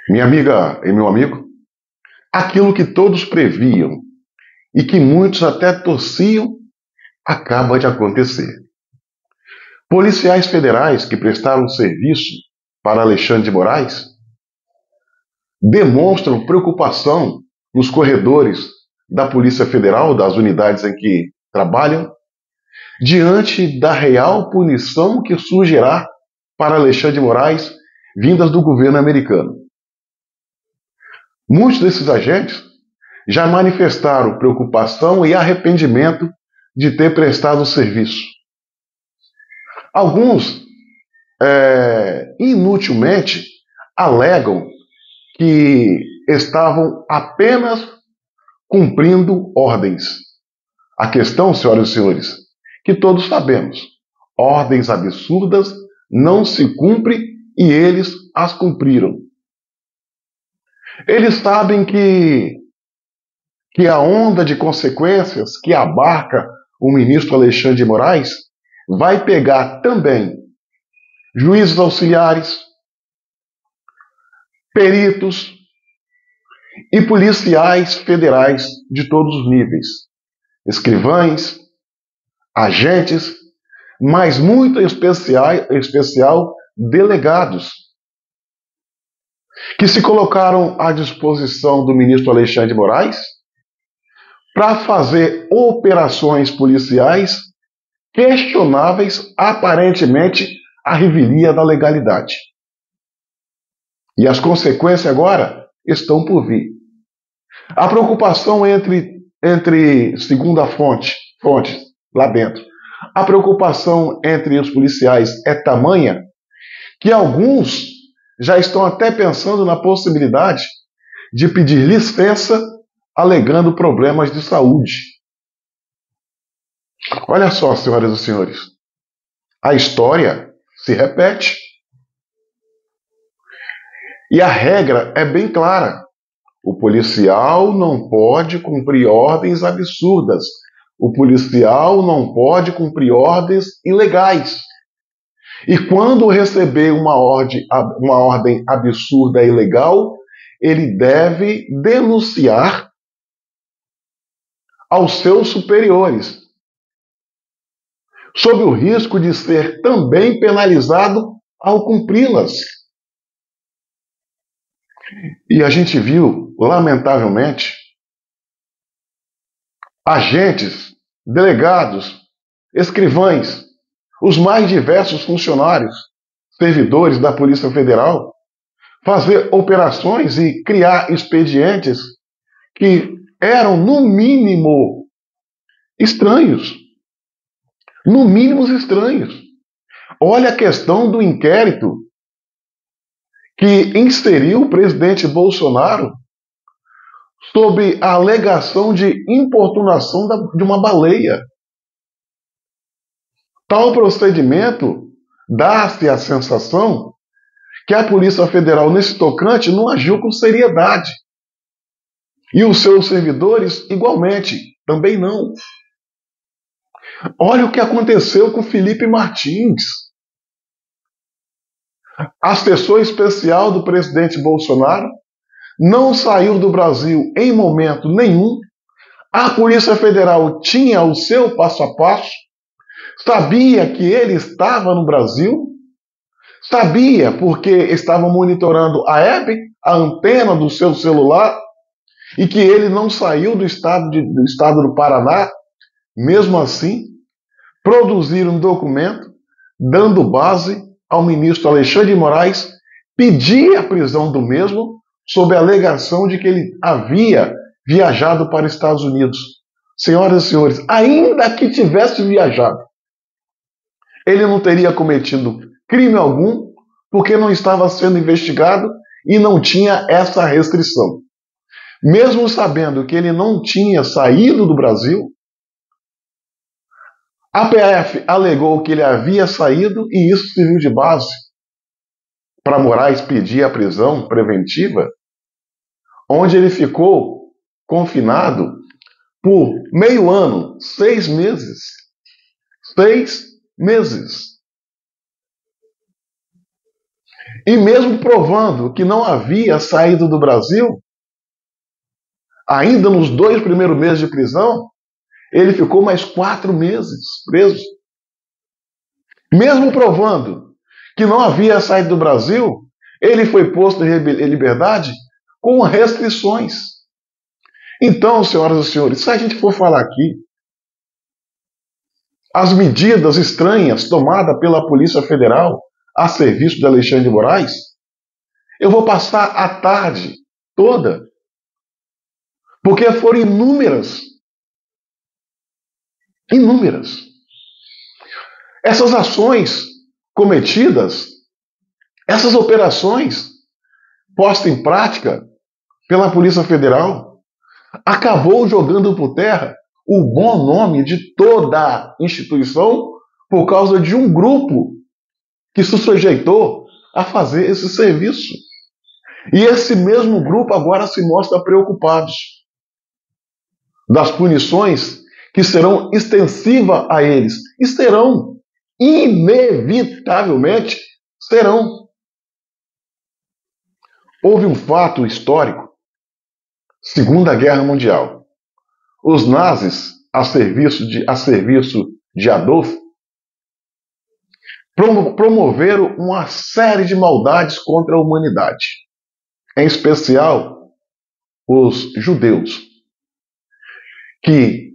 Minha amiga e meu amigo, aquilo que todos previam e que muitos até torciam acaba de acontecer. Policiais federais que prestaram serviço para Alexandre de Moraes demonstram preocupação nos corredores da Polícia Federal, das unidades em que trabalham, diante da real punição que surgirá para Alexandre de Moraes vindas do governo americano. Muitos desses agentes já manifestaram preocupação e arrependimento de ter prestado serviço. Alguns, inutilmente, alegam que estavam apenas cumprindo ordens. A questão, senhoras e senhores, que todos sabemos, ordens absurdas não se cumprem e eles as cumpriram. Eles sabem que a onda de consequências que abarca o ministro Alexandre de Moraes vai pegar também juízes auxiliares, peritos e policiais federais de todos os níveis, escrivães, agentes, mas muito em especial delegados, que se colocaram à disposição do ministro Alexandre de Moraes para fazer operações policiais questionáveis, aparentemente à revelia da legalidade. E as consequências agora estão por vir. A preocupação segundo a fontes lá dentro, a preocupação entre os policiais é tamanha que alguns já estão até pensando na possibilidade de pedir licença alegando problemas de saúde. Olha só, senhoras e senhores, a história se repete. E a regra é bem clara. O policial não pode cumprir ordens absurdas. O policial não pode cumprir ordens ilegais. E quando receber uma ordem absurda e ilegal, ele deve denunciar aos seus superiores, sob o risco de ser também penalizado ao cumpri-las. E a gente viu, lamentavelmente, agentes, delegados, escrivães, os mais diversos funcionários, servidores da Polícia Federal, fazer operações e criar expedientes que eram, no mínimo, estranhos. No mínimo, estranhos. Olha a questão do inquérito que inseriu o presidente Bolsonaro sob a alegação de importunação de uma baleia. Tal procedimento dá-se a sensação que a Polícia Federal, nesse tocante, não agiu com seriedade. E os seus servidores, igualmente, também não. Olha o que aconteceu com Felipe Martins. Assessor especial do presidente Bolsonaro, não saiu do Brasil em momento nenhum. A Polícia Federal tinha o seu passo a passo, sabia que ele estava no Brasil, sabia porque estava monitorando a app, a antena do seu celular, e que ele não saiu do estado do Paraná. Mesmo assim, produziram um documento dando base ao ministro Alexandre de Moraes pedir a prisão do mesmo sob a alegação de que ele havia viajado para os Estados Unidos. Senhoras e senhores, ainda que tivesse viajado, ele não teria cometido crime algum, porque não estava sendo investigado e não tinha essa restrição. Mesmo sabendo que ele não tinha saído do Brasil, a PF alegou que ele havia saído e isso serviu de base para Moraes pedir a prisão preventiva, onde ele ficou confinado por meio ano, 6 meses. 6 meses. E mesmo provando que não havia saído do Brasil, ainda nos 2 primeiros meses de prisão, ele ficou mais 4 meses preso. Mesmo provando que não havia saído do Brasil, ele foi posto em liberdade com restrições. Então, senhoras e senhores, se a gente for falar aqui, as medidas estranhas tomadas pela Polícia Federal a serviço de Alexandre de Moraes, eu vou passar a tarde toda, porque foram inúmeras. Inúmeras. Essas ações cometidas, essas operações postas em prática pela Polícia Federal, acabou jogando por terra o bom nome de toda a instituição por causa de um grupo que se sujeitou a fazer esse serviço. E esse mesmo grupo agora se mostra preocupado das punições que serão extensivas a eles. E serão, inevitavelmente, serão. Houve um fato histórico, Segunda Guerra Mundial. Os nazis, a serviço de Adolf, promoveram uma série de maldades contra a humanidade, em especial os judeus, que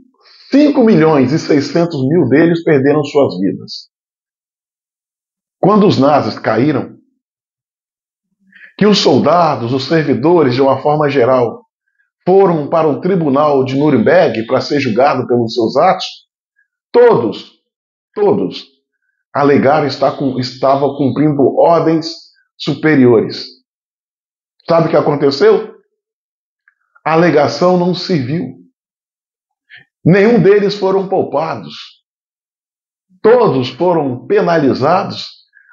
5.600.000 deles perderam suas vidas. Quando os nazis caíram, que os soldados, os servidores, de uma forma geral, foram para o tribunal de Nuremberg para ser julgado pelos seus atos, todos alegaram estavam cumprindo ordens superiores. Sabe o que aconteceu? A alegação não serviu. Nenhum deles foram poupados. Todos foram penalizados,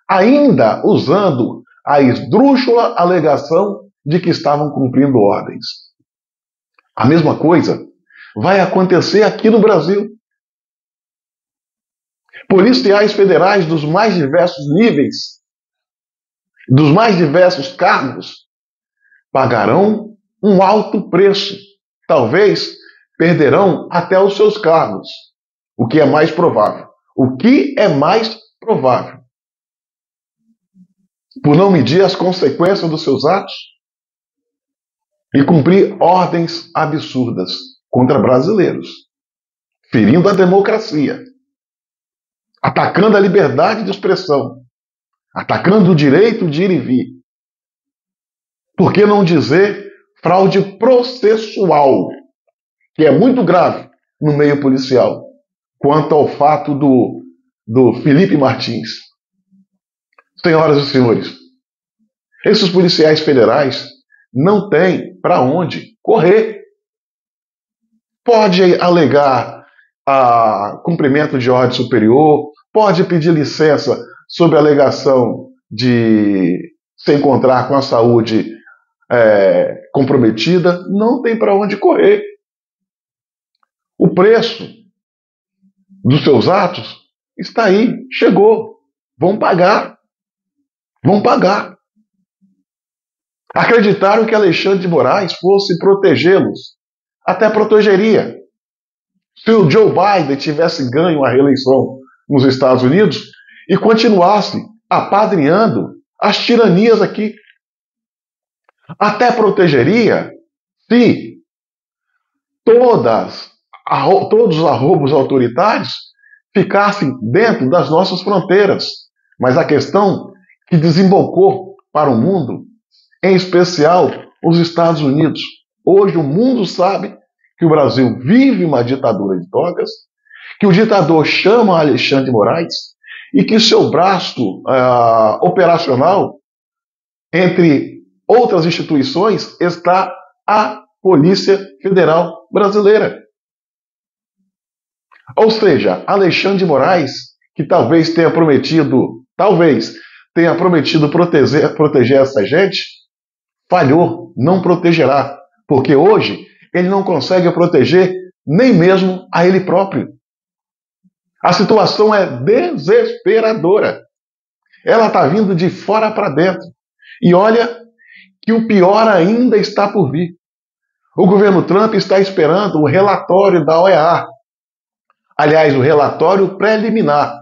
ainda usando a esdrúxula alegação de que estavam cumprindo ordens. A mesma coisa vai acontecer aqui no Brasil. Policiais federais dos mais diversos níveis, dos mais diversos cargos, pagarão um alto preço. Talvez perderão até os seus cargos. O que é mais provável? O que é mais provável? Por não medir as consequências dos seus atos e cumprir ordens absurdas contra brasileiros, ferindo a democracia, atacando a liberdade de expressão, atacando o direito de ir e vir. Por que não dizer fraude processual, que é muito grave no meio policial, quanto ao fato do Felipe Martins. Senhoras e senhores, esses policiais federais não têm para onde correr. Pode alegar cumprimento de ordem superior, pode pedir licença sob a alegação de se encontrar com a saúde comprometida, não tem para onde correr. O preço dos seus atos está aí, chegou. Vão pagar. Vão pagar. Acreditaram que Alexandre de Moraes fosse protegê-los. Até protegeria. Se o Joe Biden tivesse ganho a reeleição nos Estados Unidos e continuasse apadrinhando as tiranias aqui. Até protegeria se todos os arroubos autoritários ficassem dentro das nossas fronteiras. Mas a questão que desembocou para o mundo, em especial os Estados Unidos. Hoje o mundo sabe que o Brasil vive uma ditadura de togas, que o ditador chama Alexandre de Moraes e que seu braço operacional, entre outras instituições, está a Polícia Federal Brasileira. Ou seja, Alexandre de Moraes, que talvez tenha prometido proteger essa gente, falhou, não protegerá, porque hoje ele não consegue proteger nem mesmo a ele próprio. A situação é desesperadora. ela está vindo de fora para dentro. E olha que o pior ainda está por vir. O governo Trump está esperando o relatório da OEA. Aliás, o relatório preliminar,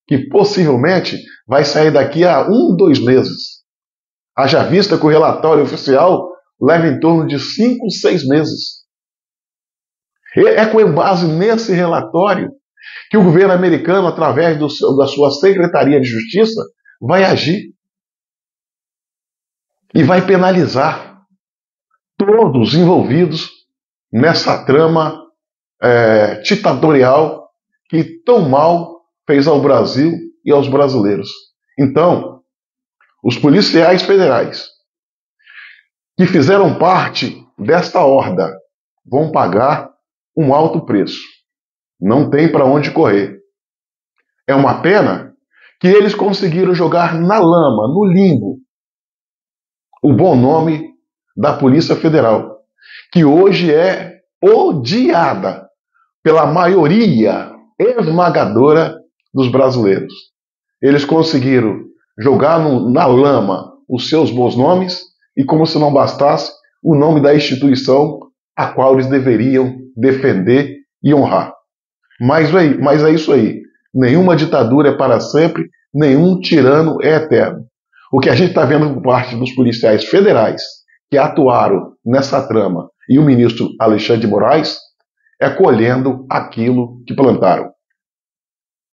que possivelmente vai sair daqui a 2 meses. Haja vista que o relatório oficial leva em torno de 5, 6 meses. É com base nesse relatório que o governo americano, através da sua Secretaria de Justiça, vai agir e vai penalizar todos envolvidos nessa trama ditatorial que tão mal fez ao Brasil e aos brasileiros. Então, os policiais federais que fizeram parte desta horda vão pagar um alto preço. Não tem para onde correr. É uma pena que eles conseguiram jogar na lama, no limbo, o bom nome da Polícia Federal, que hoje é odiada pela maioria esmagadora dos brasileiros. Eles conseguiram jogar na lama os seus bons nomes e, como se não bastasse, o nome da instituição a qual eles deveriam defender e honrar. Mas é isso aí. Nenhuma ditadura é para sempre, nenhum tirano é eterno. O que a gente está vendo por parte dos policiais federais que atuaram nessa trama e o ministro Alexandre de Moraes é colhendo aquilo que plantaram.